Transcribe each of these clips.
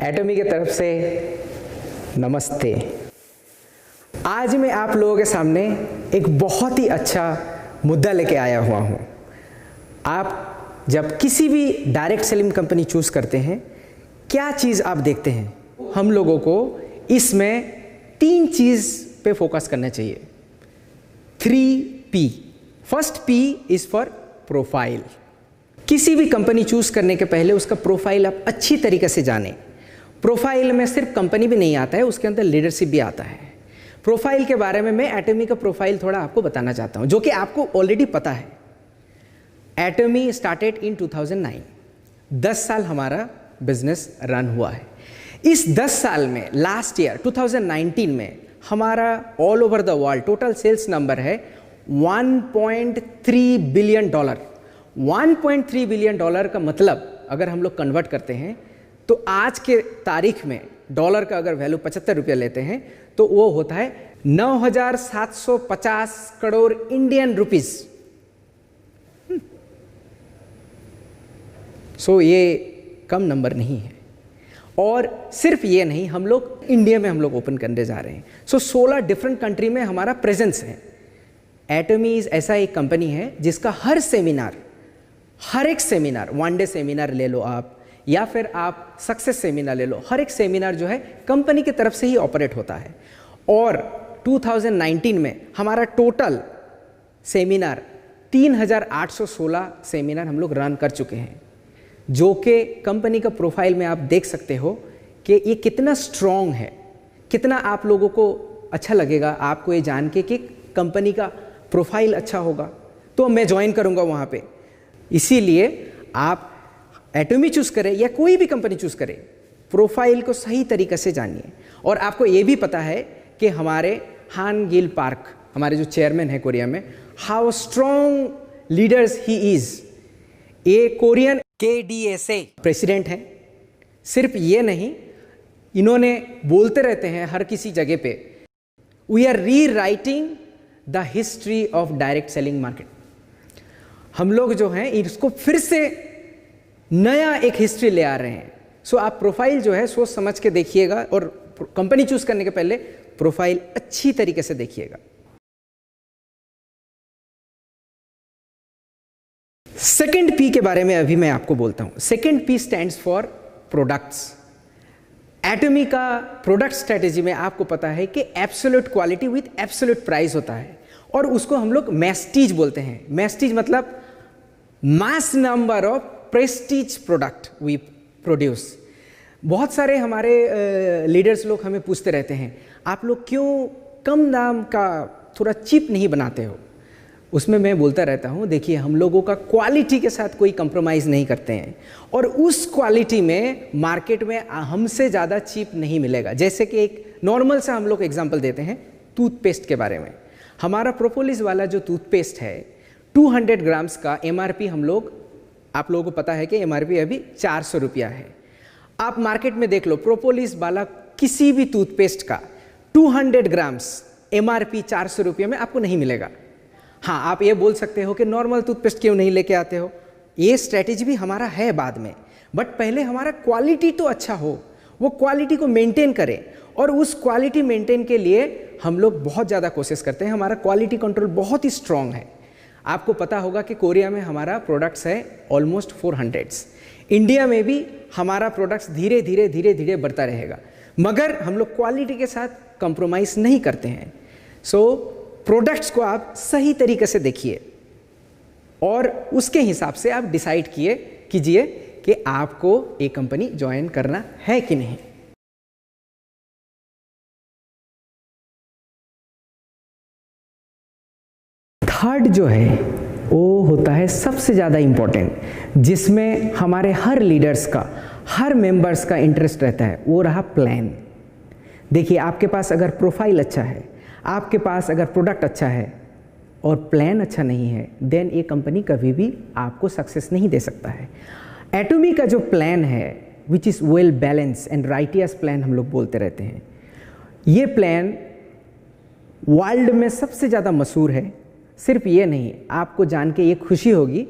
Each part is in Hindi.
एटॉमी की तरफ से नमस्ते। आज मैं आप लोगों के सामने एक बहुत ही अच्छा मुद्दा लेके आया हुआ हूँ। आप जब किसी भी डायरेक्ट सेलिंग कंपनी चूज़ करते हैं, क्या चीज़ आप देखते हैं? हम लोगों को इसमें 3 चीज़ पे फोकस करना चाहिए। 3P। First P is for profile. किसी भी कंपनी चूज़ करने के पहले उसका प्रोफाइल आप अच्छी तरीके से जानें। प्रोफाइल में सिर्फ कंपनी भी नहीं आता है, उसके अंदर लीडरशिप भी आता है। प्रोफाइल के बारे में मैं एटॉमी का प्रोफाइल थोड़ा आपको बताना चाहता हूँ, जो कि आपको ऑलरेडी पता है। एटॉमी स्टार्टेड इन 2009। 10 साल हमारा बिजनेस रन हुआ है। इस 10 साल में लास्ट ईयर 2019 में हमारा all over the world total sales number है $1.3 बिलियन। $1.3 बिलियन का मतलब अगर हम लोग कन्वर्ट करते हैं तो आज के तारीख में डॉलर का अगर वैल्यू 75 रुपये लेते हैं तो वो होता है 9,750 करोड़ इंडियन रुपीस। सो ये कम नंबर नहीं है। और सिर्फ ये नहीं, हम लोग इंडिया में हम लोग ओपन करने जा रहे हैं। 16 डिफरेंट कंट्री में हमारा प्रेजेंस है। एटॉमी ऐसा एक कंपनी है जिसका हर एक सेमिनार, 1 डे सेमिनार ले लो आप, या फिर आप सक्सेस सेमिनार ले लो, हर एक सेमिनार जो है कंपनी की तरफ से ही ऑपरेट होता है। और 2019 में हमारा टोटल सेमिनार 3,816 सेमिनार हम लोग रन कर चुके हैं, जो कि कंपनी का प्रोफाइल में आप देख सकते हो कि ये कितना स्ट्रॉन्ग है। कितना आप लोगों को अच्छा लगेगा आपको ये जान के कि कंपनी का प्रोफाइल अच्छा होगा तो मैं ज्वाइन करूंगा वहाँ पे। इसीलिए आप एटॉमी चूज़ करें या कोई भी कंपनी चूज़ करें, प्रोफाइल को सही तरीके से जानिए। और आपको ये भी पता है कि हमारे हान गिल पार्क, हमारे जो चेयरमैन हैं कोरिया में, how strong leaders he is. ये कोरियन KDSA प्रेसिडेंट हैं। सिर्फ ये नहीं, इन्होंने बोलते रहते हैं हर किसी जगह पे, वी आर री writing the history of direct selling market. हम लोग जो हैं इसको फिर से नया एक हिस्ट्री ले आ रहे हैं। सो आप प्रोफाइल जो है सोच समझ के देखिएगा, और कंपनी चूज करने के पहले प्रोफाइल अच्छी तरीके से देखिएगा। सेकंड P के बारे में अभी मैं आपको बोलता हूं। Second P stands for products. एटॉमी का प्रोडक्ट स्ट्रेटेजी में आपको पता है कि absolute quality with absolute price होता है, और उसको हम लोग मैस्टीज बोलते हैं। मैस्टीज मतलब mass number of prestige product we produce. बहुत सारे हमारे लीडर्स लोग हमें पूछते रहते हैं, आप लोग क्यों कम दाम का थोड़ा चीप नहीं बनाते हो? उसमें मैं बोलता रहता हूँ, देखिए हम लोगों का क्वालिटी के साथ कोई कंप्रोमाइज़ नहीं करते हैं, और उस क्वालिटी में मार्केट में हमसे ज़्यादा चीप नहीं मिलेगा। जैसे कि एक नॉर्मल सा हम लोग एग्जांपल देते हैं टूथपेस्ट के बारे में। हमारा प्रोपोलिस वाला जो टूथपेस्ट है 200 ग्राम्स का MRP आप लोगों को पता है कि MRP अभी 400 रुपया है। आप मार्केट में देख लो, प्रोपोलिस वाला किसी भी टूथपेस्ट का 200 ग्राम्स MRP 400 रुपये में आपको नहीं मिलेगा। हाँ, आप ये बोल सकते हो कि नॉर्मल टूथपेस्ट क्यों नहीं लेके आते हो? ये स्ट्रैटेजी भी हमारा है बाद में, बट पहले हमारा क्वालिटी तो अच्छा हो, वो क्वालिटी को मेंटेन करें। और उस क्वालिटी मेंटेन के लिए हम लोग बहुत ज़्यादा कोशिश करते हैं। हमारा क्वालिटी कंट्रोल बहुत ही स्ट्रॉन्ग है। आपको पता होगा कि कोरिया में हमारा प्रोडक्ट्स है ऑलमोस्ट 400। इंडिया में भी हमारा प्रोडक्ट्स धीरे धीरे बढ़ता रहेगा, मगर हम लोग क्वालिटी के साथ कंप्रोमाइज़ नहीं करते हैं। सो प्रोडक्ट्स को आप सही तरीके से देखिए और उसके हिसाब से आप डिसाइड कीजिए कि आपको एक कंपनी ज्वाइन करना है कि नहीं। थर्ड जो है वो होता है सबसे ज़्यादा इम्पोर्टेंट, जिसमें हमारे हर लीडर्स का, हर मेंबर्स का इंटरेस्ट रहता है, वो रहा प्लान। देखिए, आपके पास अगर प्रोफाइल अच्छा है, आपके पास अगर प्रोडक्ट अच्छा है और प्लान अच्छा नहीं है, देन ये कंपनी कभी भी आपको सक्सेस नहीं दे सकता है। एटॉमी का जो प्लान है, which is well balance and righteous plan हम लोग बोलते रहते हैं, ये प्लान वर्ल्ड में सबसे ज़्यादा मशहूर है। सिर्फ ये नहीं, आपको जान के ये खुशी होगी,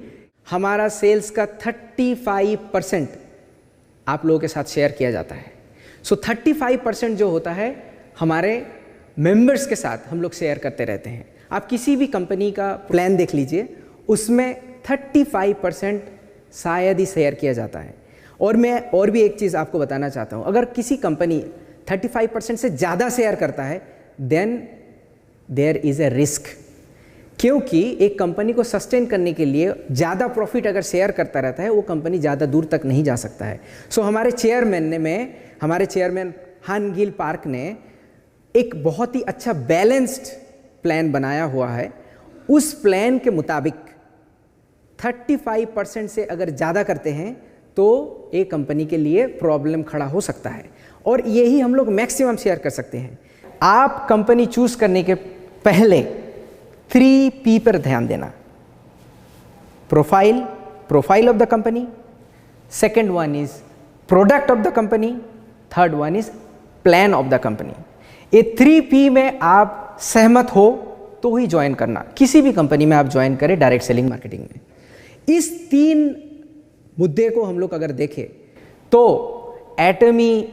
हमारा सेल्स का 35% आप लोगों के साथ शेयर किया जाता है। सो 35% जो होता है हमारे मेंबर्स के साथ हम लोग शेयर करते रहते हैं। आप किसी भी कंपनी का प्लान देख लीजिए, उसमें 35% शायद ही शेयर किया जाता है। और मैं और भी एक चीज़ आपको बताना चाहता हूँ, अगर किसी कंपनी 35% से ज़्यादा शेयर करता है then there is a risk, क्योंकि एक कंपनी को सस्टेन करने के लिए ज़्यादा प्रॉफिट अगर शेयर करता रहता है वो कंपनी ज़्यादा दूर तक नहीं जा सकता है। सो हमारे चेयरमैन हान गिल पार्क ने एक बहुत ही अच्छा बैलेंस्ड प्लान बनाया हुआ है। उस प्लान के मुताबिक 35% से अगर ज़्यादा करते हैं तो एक कंपनी के लिए प्रॉब्लम खड़ा हो सकता है, और यही हम लोग मैक्सिमम शेयर कर सकते हैं। आप कंपनी चूज करने के पहले 3P पर ध्यान देना। Profile of the company, second one is product of the company, third one is plan of the company. ये 3P में आप सहमत हो तो ही ज्वाइन करना, किसी भी कंपनी में आप ज्वाइन करें डायरेक्ट सेलिंग मार्केटिंग में। इस 3 मुद्दे को हम लोग अगर देखें तो एटमी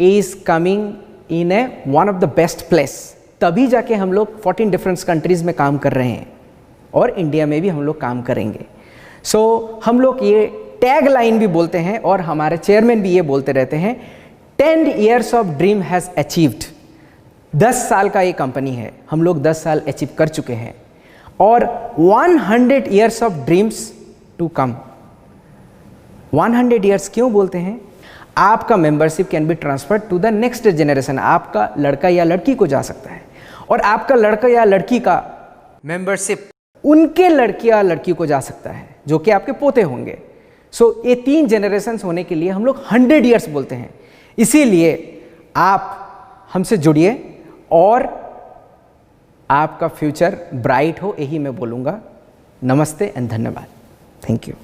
is coming in a one of the best place, तभी जाके हम लोग 14 डिफरेंट कंट्रीज में काम कर रहे हैं और इंडिया में भी हम लोग काम करेंगे। सो हम लोग ये टैग लाइन भी बोलते हैं और हमारे चेयरमैन भी ये बोलते रहते हैं, 10 years of dream has achieved. 10 साल का ये कंपनी है, हम लोग 10 साल अचीव कर चुके हैं, और 100 years of dreams to come. 100 years क्यों बोलते हैं? आपका membership can be transferred to the next generation. आपका लड़का या लड़की को जा सकता है, और आपका लड़का या लड़की का मेंबरशिप उनके लड़के या लड़की को जा सकता है, जो कि आपके पोते होंगे। सो ये 3 जनरेशन होने के लिए हम लोग 100 years बोलते हैं। इसीलिए आप हमसे जुड़िए और आपका फ्यूचर ब्राइट हो, यही मैं बोलूँगा। नमस्ते एंड धन्यवाद। Thank you.